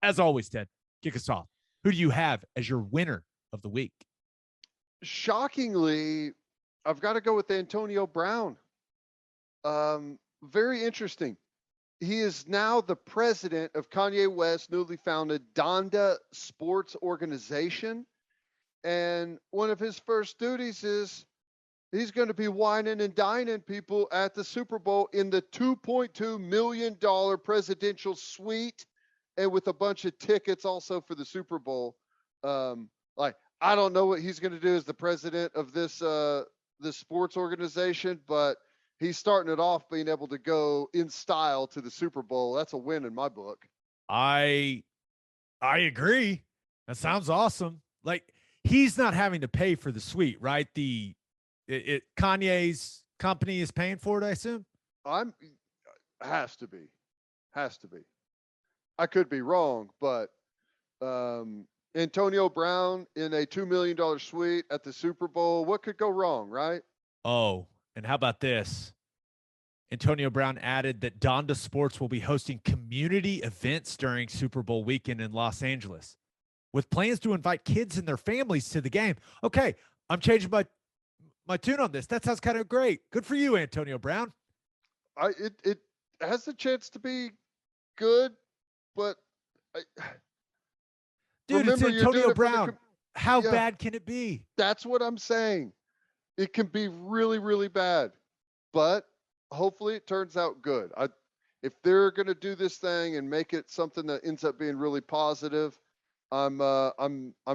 As always, Ted, kick us off. Who do you have as your winner of the week? Shockingly, I've got to go with Antonio Brown. Very interesting. He is now the president of Kanye West's newly founded Donda Sports Organization. And one of his first duties is he's going to be wining and dining people at the Super Bowl in the $2.2 million presidential suite and with a bunch of tickets also for the Super Bowl. Like, I don't know what he's going to do as the president of this sports organization, but he's starting it off being able to go in style to the Super Bowl. That's a win in my book. I agree. That sounds awesome. Like, he's not having to pay for the suite, right? Kanye's company is paying for it, I assume. Has to be. I could be wrong, but Antonio Brown in a $2 million suite at the Super Bowl. What could go wrong, right? Oh, and how about this? Antonio Brown added that Donda Sports will be hosting community events during Super Bowl weekend in Los Angeles with plans to invite kids and their families to the game. Okay, I'm changing my tune on this. That sounds kind of great. Good for you, Antonio Brown. It has a chance to be good, but dude, remember, it's Antonio Brown. How yeah, bad can it be? That's what I'm saying. It can be really, really bad, but hopefully it turns out good. If they're going to do this thing and make it something that ends up being really positive, I'm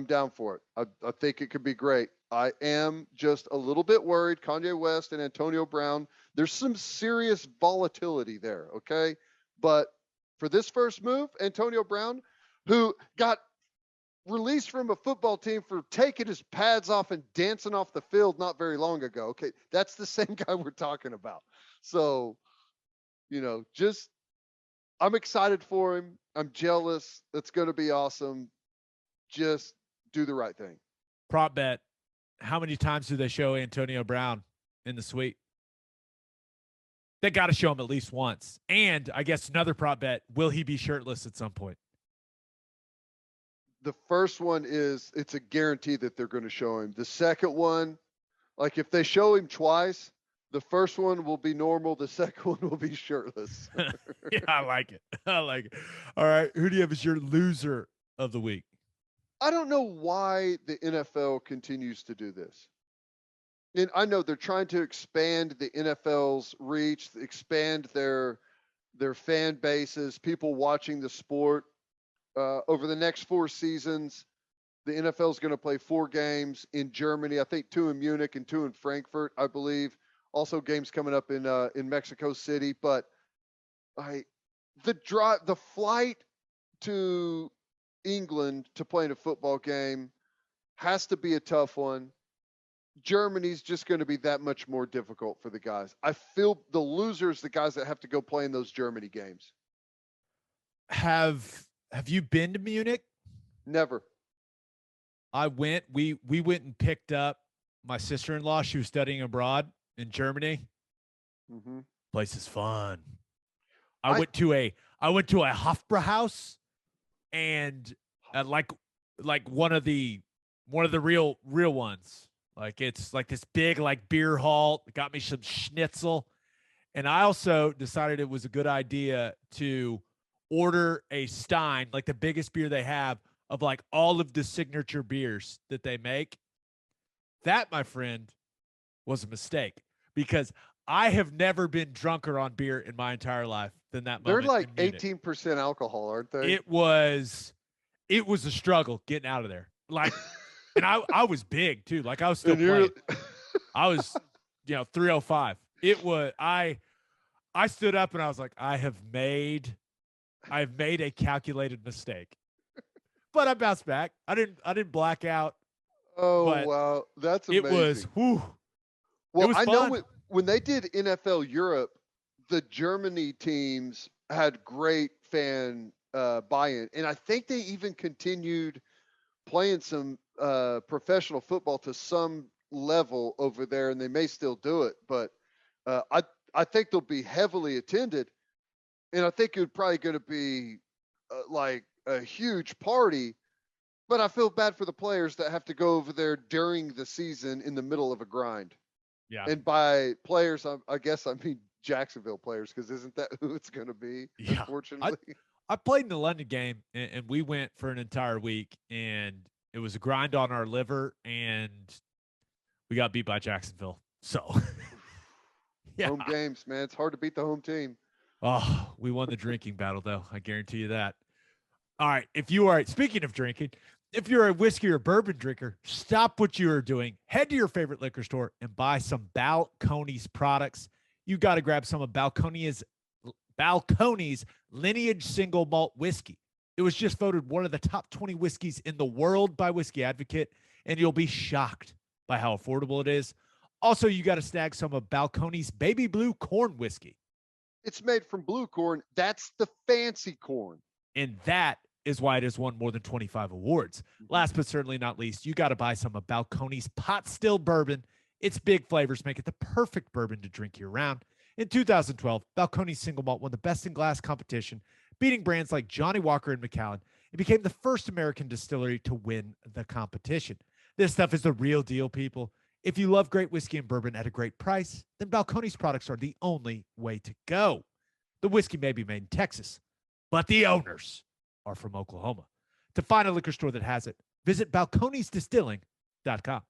down for it. I think it could be great. I am just a little bit worried. Kanye West and Antonio Brown, there's some serious volatility there, okay? But for this first move, Antonio Brown, who got released from a football team for taking his pads off and dancing off the field not very long ago. Okay, that's the same guy we're talking about. So, just I'm excited for him. I'm jealous. It's going to be awesome. Just do the right thing. Prop bet. How many times do they show Antonio Brown in the suite? They got to show him at least once. And I guess another prop bet, will he be shirtless at some point? The first one is it's a guarantee that they're going to show him. The second one, like if they show him twice, the first one will be normal. The second one will be shirtless. Yeah, I like it. All right. Who do you have as your loser of the week? I don't know why the NFL continues to do this. And I know they're trying to expand the NFL's reach, expand their fan bases, people watching the sport. Over the next 4 seasons, the NFL is going to play 4 games in Germany. I think 2 in Munich and 2 in Frankfurt, I believe. Also, games coming up in Mexico City. But the flight to England to play in a football game has to be a tough one. Germany's just going to be that much more difficult for the guys. I feel the losers, the guys that have to go play in those Germany games. Have you been to Munich? Never. I went. We went and picked up my sister-in-law. She was studying abroad in Germany. Mm-hmm. Place is fun. I went to a Hofbrauhaus, and like one of the real ones. Like it's like this big like beer hall. It got me some schnitzel, and I also decided it was a good idea to order a Stein, like the biggest beer they have, of like all of the signature beers that they make. That, my friend, was a mistake because I have never been drunker on beer in my entire life than that moment. They're like 18% alcohol, aren't they? It was a struggle getting out of there. Like, and I was big too. Like I was still playing. I was, 305. It was I stood up and I was like, I've made a calculated mistake. But I bounced back. I didn't black out. Oh wow, that's amazing. It was whew. Well, it was I fun. know when they did NFL Europe, the Germany teams had great fan buy-in, and I think they even continued playing some professional football to some level over there, and they may still do it. But I think they'll be heavily attended, and I think it's probably going to be like a huge party, but I feel bad for the players that have to go over there during the season in the middle of a grind. Yeah. And by players, I guess I mean Jacksonville players, because isn't that who it's going to be? Yeah. Unfortunately. I played in the London game, and we went for an entire week, and it was a grind on our liver, and we got beat by Jacksonville. So, yeah. Home games, man. It's hard to beat the home team. Oh, we won the drinking battle, though. I guarantee you that. All right. If you are, speaking of drinking, if you're a whiskey or bourbon drinker, stop what you are doing. Head to your favorite liquor store and buy some Balcones products. You got to grab some of Balcones Lineage Single Malt Whiskey. It was just voted one of the top 20 whiskeys in the world by Whiskey Advocate, and you'll be shocked by how affordable it is. Also, you got to snag some of Balcones Baby Blue Corn Whiskey. It's made from blue corn. That's the fancy corn. And that is why it has won more than 25 awards. Last but certainly not least, you got to buy some of Balcones Pot Still Bourbon. Its big flavors make it the perfect bourbon to drink year-round. In 2012, Balcones Single Malt won the Best in Glass competition, beating brands like Johnny Walker and Macallan. It became the first American distillery to win the competition. This stuff is the real deal, people. If you love great whiskey and bourbon at a great price, then Balcones products are the only way to go. The whiskey may be made in Texas, but the owners are from Oklahoma. To find a liquor store that has it, visit balconesdistilling.com.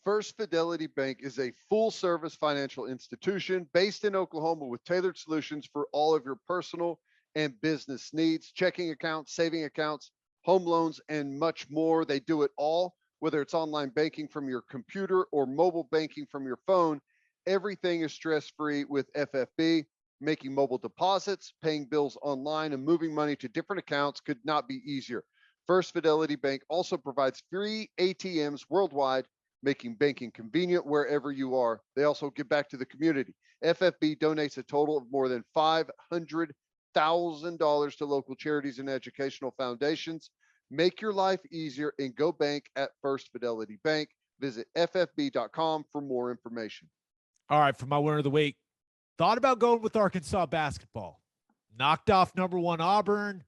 First Fidelity Bank is a full-service financial institution based in Oklahoma with tailored solutions for all of your personal and business needs, checking accounts, saving accounts, home loans, and much more. They do it all, whether it's online banking from your computer or mobile banking from your phone. Everything is stress-free with FFB. Making mobile deposits, paying bills online, and moving money to different accounts could not be easier. First Fidelity Bank also provides free ATMs worldwide, making banking convenient wherever you are. They also give back to the community. FFB donates a total of more than $500,000 to local charities and educational foundations. Make your life easier and go bank at First Fidelity Bank. Visit ffb.com for more information. All right, for my winner of the week, thought about going with Arkansas basketball. Knocked off number 1 Auburn.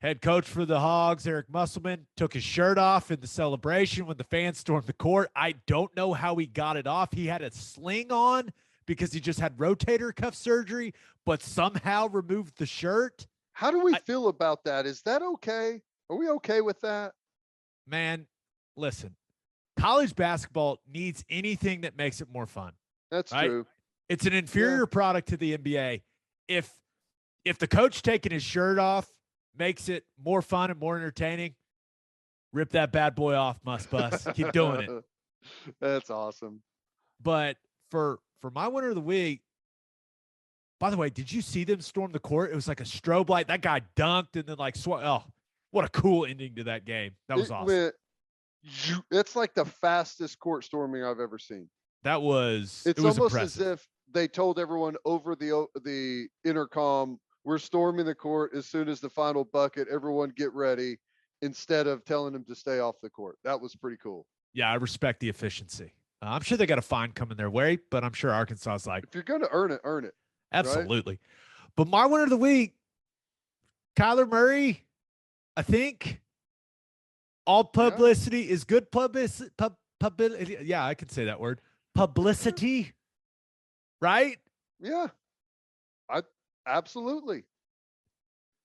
Head coach for the Hogs, Eric Musselman, took his shirt off in the celebration when the fans stormed the court. I don't know how he got it off. He had a sling on because he just had rotator cuff surgery, but somehow removed the shirt. How do we feel about that? Is that okay? Are we okay with that? Man, listen, college basketball needs anything that makes it more fun. That's right? True. It's an inferior product to the NBA. If the coach taking his shirt off makes it more fun and more entertaining, rip that bad boy off, Must Bus. Keep doing it. That's awesome. But for my winner of the week, by the way, did you see them storm the court? It was like a strobe light. That guy dunked and then oh, what a cool ending to that game. That was awesome. It's like the fastest court storming I've ever seen. It was almost impressive. As if they told everyone over the intercom, we're storming the court as soon as the final bucket. Everyone get ready, instead of telling them to stay off the court. That was pretty cool. Yeah, I respect the efficiency. I'm sure they got a fine coming their way, but I'm sure Arkansas is like, if you're going to earn it, earn it. Absolutely. Right? But my winner of the week, Kyler Murray, I think all publicity is good publicity. Yeah, I can say that word. Publicity, right? Yeah, absolutely.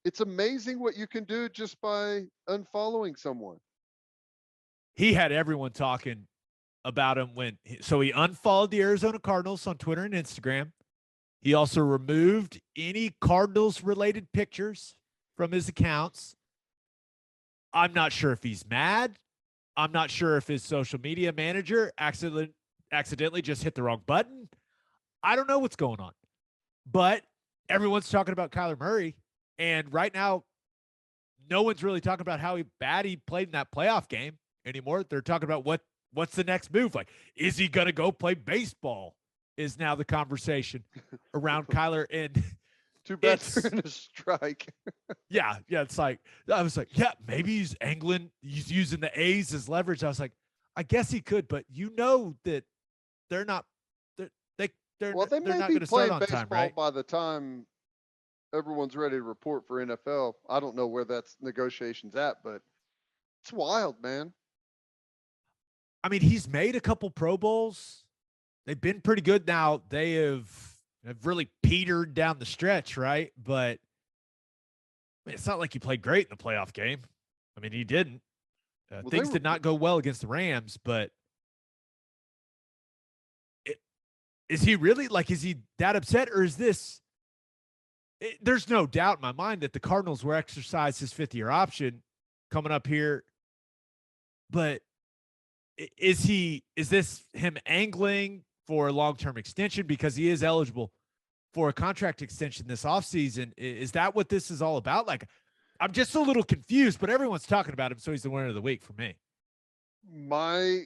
It's amazing what you can do just by unfollowing someone. He had everyone talking about him so he unfollowed the Arizona Cardinals on Twitter and Instagram. He also removed any Cardinals related pictures from his accounts. I'm not sure if he's mad. I'm not sure if his social media manager accidentally just hit the wrong button. I don't know what's going on, but everyone's talking about Kyler Murray. And right now, no one's really talking about how bad he played in that playoff game anymore. They're talking about what's the next move. Like, is he going to go play baseball is now the conversation around Kyler. And too bad they're in a strike. Yeah. It's like, I was like, yeah, maybe he's angling. He's using the A's as leverage. I was like, I guess he could, but you know that they're not, they're well, they not be going to start playing on baseball time, right? by the time everyone's ready to report for NFL. I don't know where that's negotiations at, but it's wild, man. I mean, he's made a couple Pro Bowls. They've been pretty good. Now they have really petered down the stretch, right? But I mean, it's not like he played great in the playoff game. I mean, he didn't. Well, Things did not go well against the Rams, but is he really like? Is he that upset, or is this? There's no doubt in my mind that the Cardinals will exercise his fifth-year option coming up here, but is he? Is this him angling for a long-term extension because he is eligible for a contract extension this offseason? Is that what this is all about? Like, I'm just a little confused, but everyone's talking about him, so he's the winner of the week for me. My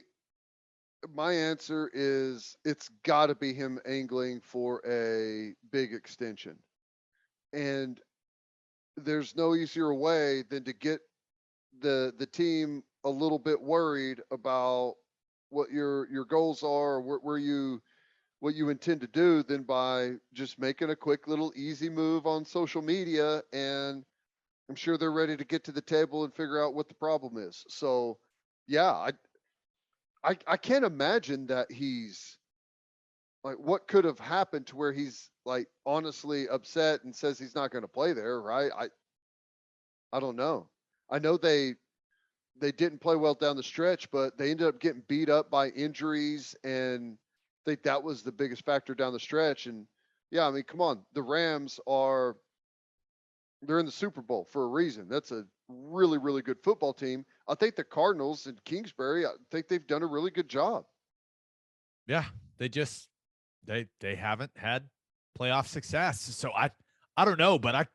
answer is it's got to be him angling for a big extension. And there's no easier way than to get the team a little bit worried about what your goals are, where you what you intend to do, than by just making a quick little easy move on social media. And I'm sure they're ready to get to the table and figure out what the problem is. So, yeah, I can't imagine that he's like, what could have happened to where he's like honestly upset and says he's not going to play there, right? I don't know. I know they didn't play well down the stretch, but they ended up getting beat up by injuries, and I think that was the biggest factor down the stretch. And yeah, I mean, come on, the Rams they're in the Super Bowl for a reason. That's a really, really good football team. I think the Cardinals and Kingsbury, I think they've done a really good job. Yeah, they haven't had playoff success. So I don't know, but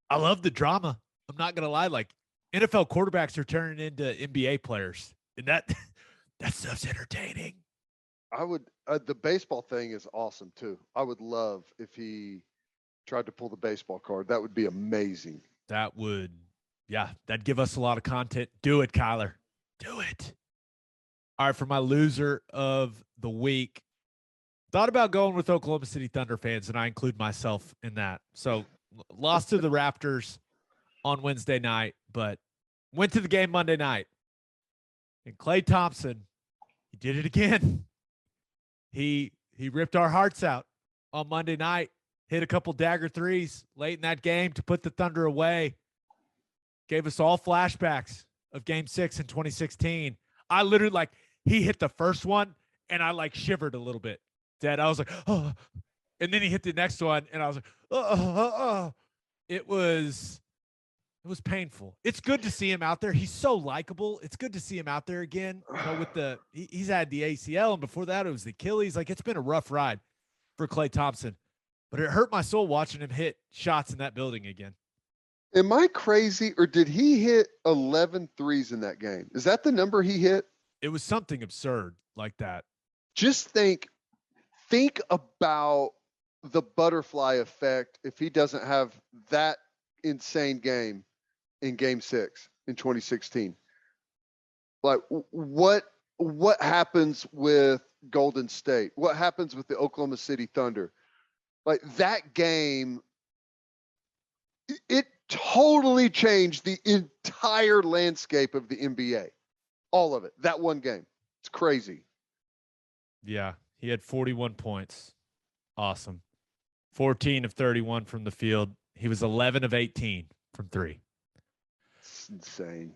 I love the drama. I'm not gonna lie, like NFL quarterbacks are turning into NBA players, and that stuff's entertaining. The baseball thing is awesome too. I would love if he tried to pull the baseball card. That would be amazing. That'd give us a lot of content. Do it, Kyler. Do it. All right, for my loser of the week, thought about going with Oklahoma City Thunder fans, and I include myself in that. So lost to the Raptors on Wednesday night, but went to the game Monday night. And Klay Thompson, he did it again. He ripped our hearts out on Monday night, hit a couple dagger threes late in that game to put the Thunder away. Gave us all flashbacks of Game 6 in 2016. I literally, he hit the first one, and I, shivered a little bit. I was like, oh. And then he hit the next one, and I was like, oh. It was painful. It's good to see him out there. He's so likable. It's good to see him out there again. He's had the ACL, and before that it was the Achilles. It's been a rough ride for Klay Thompson. But it hurt my soul watching him hit shots in that building again. Am I crazy, or did he hit 11 threes in that game? Is that the number he hit? It was something absurd like that. Just think about the butterfly effect if he doesn't have that insane game in Game 6 in 2016. What happens with Golden State? What happens with the Oklahoma City Thunder? That game, it totally changed the entire landscape of the NBA. All of it. That one game. It's crazy. Yeah. He had 41 points. Awesome. 14 of 31 from the field. He was 11 of 18 from three. It's insane.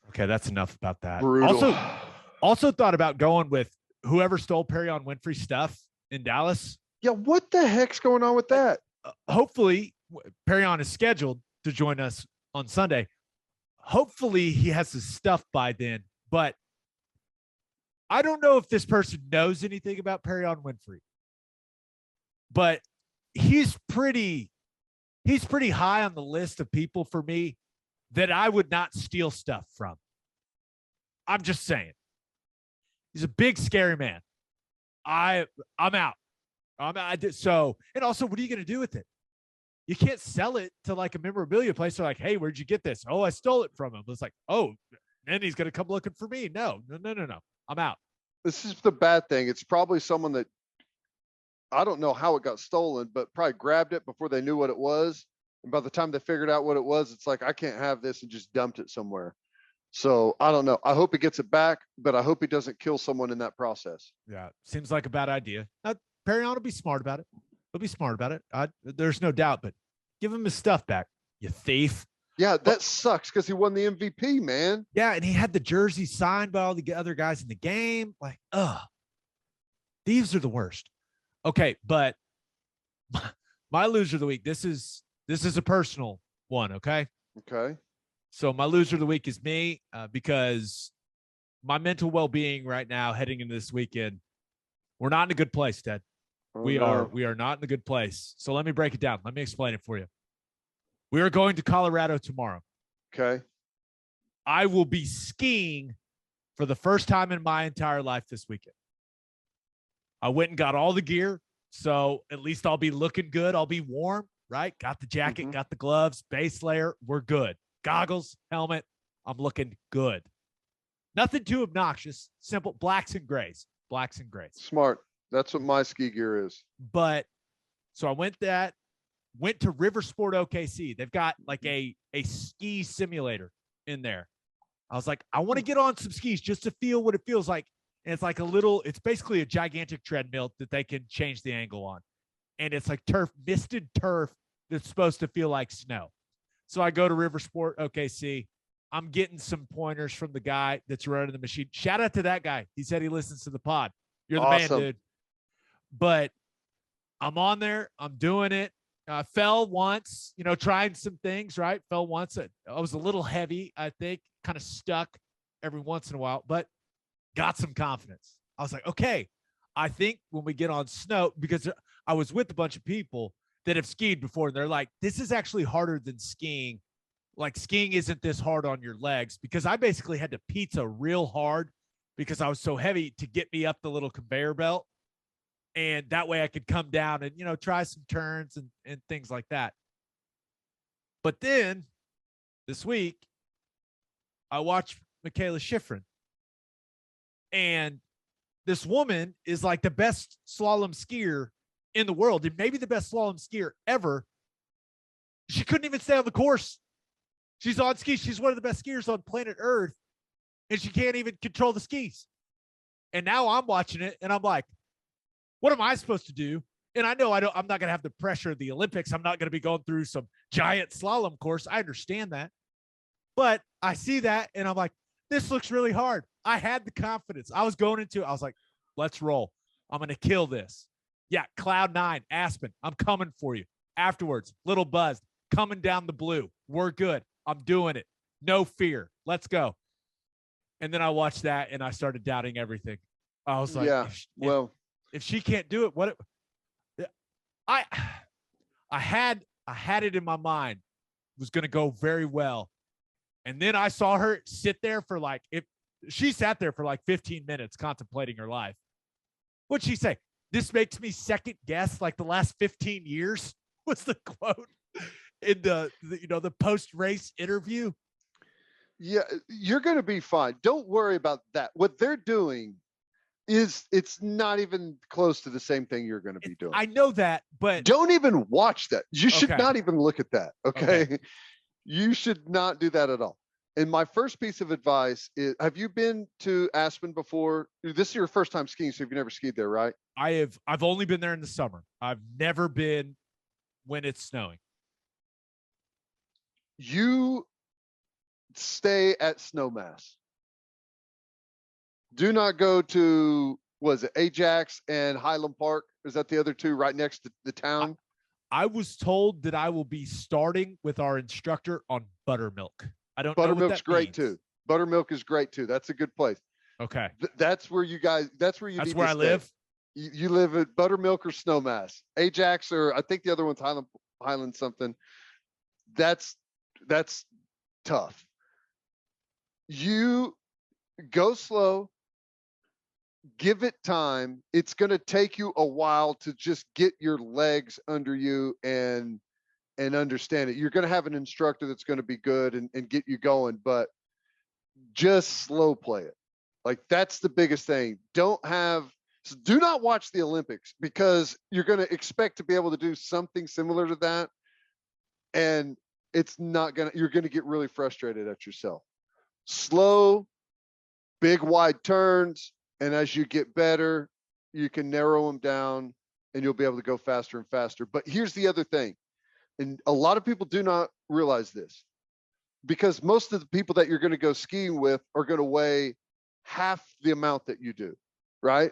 Okay, that's enough about that. Brutal. Also thought about going with whoever stole Perrion Winfrey's stuff in Dallas. Yeah, what the heck's going on with that? Hopefully, Perrion is scheduled to join us on Sunday. Hopefully, he has his stuff by then. But I don't know if this person knows anything about Perrion Winfrey. But he's pretty high on the list of people for me that I would not steal stuff from. I'm just saying. He's a big, scary man. I'm out. So, and also, what are you going to do with it? You can't sell it to a memorabilia place. They're like, hey, where'd you get this? Oh, I stole it from him. It's like, oh, then he's going to come looking for me. No. I'm out. This is the bad thing. It's probably someone that I don't know how it got stolen, but probably grabbed it before they knew what it was. And by the time they figured out what it was, it's like, I can't have this, and just dumped it somewhere. So I don't know. I hope he gets it back, but I hope he doesn't kill someone in that process. Yeah, seems like a bad idea. Perry will be smart about it. He'll be smart about it. There's no doubt, but give him his stuff back, you thief. Yeah, that sucks because he won the MVP, man. Yeah, and he had the jersey signed by all the other guys in the game. Like, thieves are the worst. Okay, but my loser of the week. This is a personal one. Okay. Okay. So my loser of the week is me because my mental well-being right now, heading into this weekend, we're not in a good place, Ted. We are not in a good place. So let me break it down. Let me explain it for you. We are going to Colorado tomorrow. Okay. I will be skiing for the first time in my entire life this weekend. I went and got all the gear, so at least I'll be looking good. I'll be warm, right? Got the jacket, got the gloves, base layer. We're good. Goggles, helmet. I'm looking good. Nothing too obnoxious. Simple blacks and grays. Blacks and grays. Smart. That's what my ski gear is. But so I went to River Sport OKC. They've got like a ski simulator in there. I was like, I want to get on some skis just to feel what it feels like. And it's like it's basically a gigantic treadmill that they can change the angle on. And it's like misted turf that's supposed to feel like snow. So I go to River Sport OKC. I'm getting some pointers from the guy that's running the machine. Shout out to that guy. He said he listens to the pod. You're the awesome. man, dude. But I'm on there. I'm doing it. Fell once, trying some things, right? Fell once. I was a little heavy, I think, kind of stuck every once in a while, but got some confidence. I was like, okay, I think when we get on snow, because I was with a bunch of people that have skied before, and they're like, this is actually harder than skiing. Like, skiing isn't this hard on your legs, because I basically had to pizza real hard because I was so heavy to get me up the little conveyor belt. And that way I could come down and, try some turns and things like that. But then this week, I watched Mikaela Shiffrin. And this woman is like the best slalom skier in the world, and maybe the best slalom skier ever. She couldn't even stay on the course. She's on skis. She's one of the best skiers on planet Earth, and she can't even control the skis. And now I'm watching it, and I'm like, what am I supposed to do? And I know I'm not going to have the pressure of the Olympics. I'm not going to be going through some giant slalom course. I understand that. But I see that, and I'm like, this looks really hard. I had the confidence. I was going into it. I was like, let's roll. I'm going to kill this. Yeah, Cloud 9, Aspen, I'm coming for you. Afterwards, little buzzed, coming down the blue. We're good. I'm doing it. No fear. Let's go. And then I watched that, and I started doubting everything. I was like, if she can't do it, I had it in my mind it was going to go very well. And then I saw her sit there for she sat there for like 15 minutes contemplating her life. What'd she say? This makes me second guess like the last 15 years was the quote in the post-race interview. Yeah, you're going to be fine. Don't worry about that. What they're doing it's not even close to the same thing you're going to be doing. I know that, but don't even watch that. You should not even look at that. Okay. You should not do that at all. And my first piece of advice is, have you been to Aspen before? This is your first time skiing, so you've never skied there, right? I've only been there in the summer. I've never been when it's snowing. You stay at Snowmass. Do not go to, was it Ajax and Highland Park? Is that the other two right next to the town? I was told that I will be starting with our instructor on Buttermilk. I don't know what that Buttermilk's great means. too. Buttermilk is great too. That's a good place. Okay. That's where you guys, that's where That's where I live. You live at Buttermilk or Snowmass. Ajax, or I think the other one's Highland something. That's tough. You go slow. Give it time. It's going to take you a while to just get your legs under you and understand it. You're going to have an instructor that's going to be good and get you going, but just slow play it. Like, that's the biggest thing. Don't have So do not watch the Olympics because you're going to expect to be able to do something similar to that. And it's not going to, you're going to get really frustrated at yourself. Slow, big, wide turns. And as you get better, you can narrow them down and you'll be able to go faster and faster. But here's the other thing. And a lot of people do not realize this because most of the people that you're going to go skiing with are going to weigh half the amount that you do, right?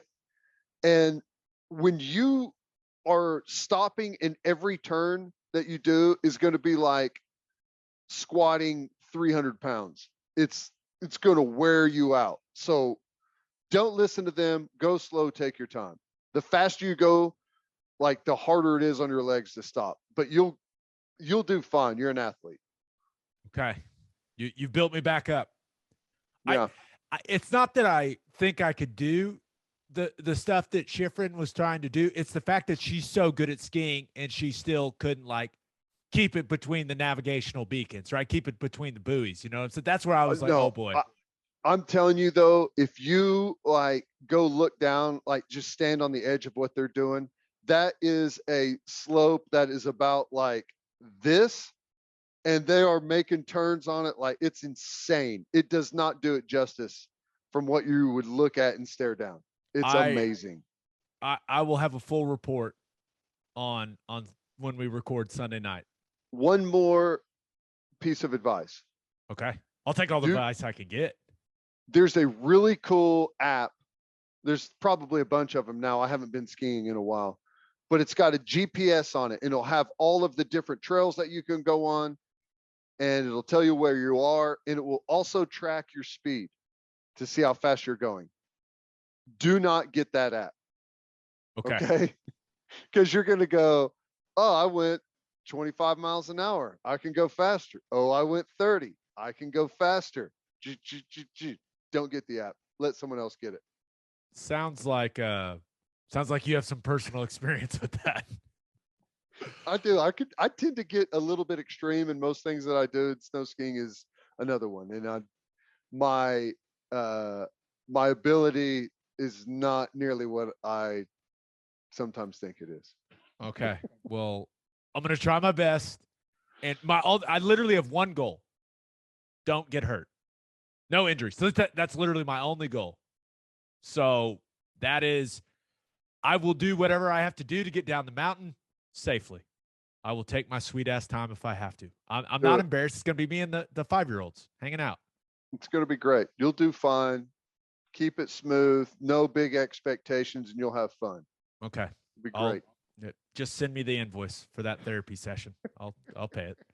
And when you are stopping in every turn that you do is going to be like squatting 300 pounds. It's going to wear you out. So don't listen to them. Go slow, take your time. The faster you go, like the harder it is on your legs to stop. But you'll do fine. You're an athlete. Okay. You've built me back up. Yeah. It's not that I think I could do the stuff that Shiffrin was trying to do. It's the fact that she's so good at skiing and she still couldn't like keep it between the navigational beacons, right? Keep it between the buoys, you know? So that's where I was like, No, oh boy. I'm telling you though, if you like go look down, like just stand on the edge of what they're doing, that is a slope that is about like this, and they are making turns on it like it's insane. It does not do it justice from what you would look at and stare down. It's amazing. I will have a full report on when we record Sunday night. One more piece of advice. Okay. I'll take all the advice I can get. There's a really cool app. There's probably a bunch of them now. I haven't been skiing in a while, but it's got a GPS on it and it'll have all of the different trails that you can go on and it'll tell you where you are and it will also track your speed to see how fast you're going. Do not get that app. Okay? Because you're going to go, oh, I went 25 miles an hour. I can go faster. Oh, I went 30. I can go faster. Don't get the app. Let someone else get it. Sounds like you have some personal experience with that. I do. I tend to get a little bit extreme in most things that I do. Snow skiing is another one. And my ability is not nearly what I sometimes think it is. Okay. Well, I'm going to try my best. And I literally have one goal. Don't get hurt. No injuries. So that's literally my only goal. So that is, I will do whatever I have to do to get down the mountain safely. I will take my sweet ass time if I have to. I'm not embarrassed. It's going to be me and the 5-year-olds hanging out. It's going to be great. You'll do fine. Keep it smooth. No big expectations, and you'll have fun. Okay. It'll be great. Just send me the invoice for that therapy session. I'll pay it.